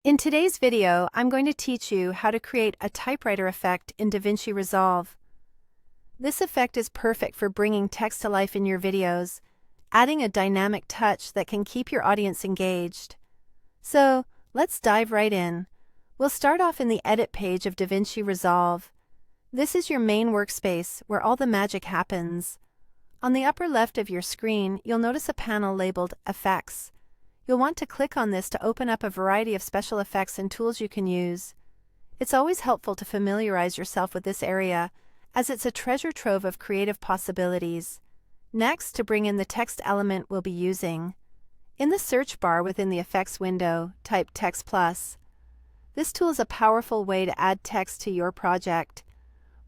In today's video, I'm going to teach you how to create a typewriter effect in Davinci Resolve. This effect is perfect for bringing text to life in your videos, adding a dynamic touch that can keep your audience engaged. So, let's dive right in. We'll start off in the Edit page of Davinci Resolve. This is your main workspace where all the magic happens. On the upper left of your screen, you'll notice a panel labeled Effects. You'll want to click on this to open up a variety of special effects and tools you can use. It's always helpful to familiarize yourself with this area, as it's a treasure trove of creative possibilities. Next, to bring in the text element we'll be using. In the search bar within the Effects window, type Text Plus. This tool is a powerful way to add text to your project.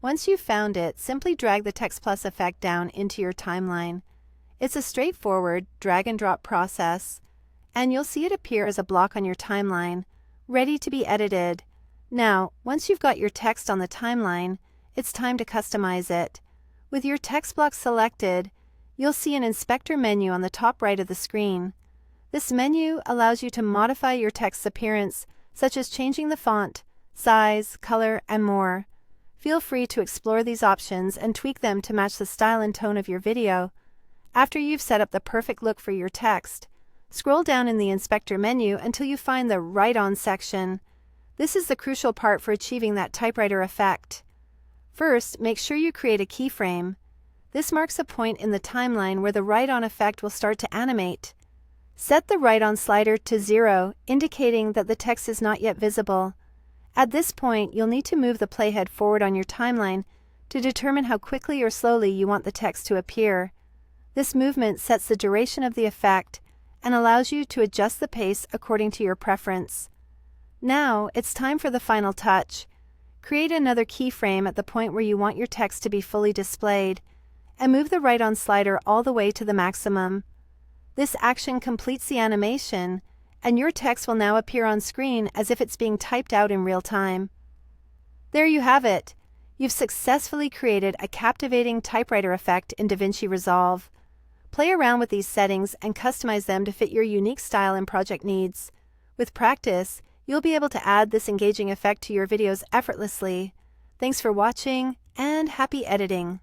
Once you've found it, simply drag the Text Plus effect down into your timeline. It's a straightforward drag-and-drop process, and you'll see it appear as a block on your timeline, ready to be edited. Now, once you've got your text on the timeline, it's time to customize it. With your text block selected, you'll see an inspector menu on the top right of the screen. This menu allows you to modify your text's appearance, such as changing the font, size, color, and more. Feel free to explore these options and tweak them to match the style and tone of your video. After you've set up the perfect look for your text, scroll down in the inspector menu until you find the Write On section. This is the crucial part for achieving that typewriter effect. First, make sure you create a keyframe. This marks a point in the timeline where the Write On effect will start to animate. Set the Write On slider to 0, indicating that the text is not yet visible. At this point, you'll need to move the playhead forward on your timeline to determine how quickly or slowly you want the text to appear. This movement sets the duration of the effect and allows you to adjust the pace according to your preference. Now, it's time for the final touch. Create another keyframe at the point where you want your text to be fully displayed, and move the Write On slider all the way to the maximum. This action completes the animation, and your text will now appear on screen as if it's being typed out in real time. There you have it. You've successfully created a captivating typewriter effect in Davinci Resolve. Play around with these settings and customize them to fit your unique style and project needs. With practice, you'll be able to add this engaging effect to your videos effortlessly. Thanks for watching, and happy editing!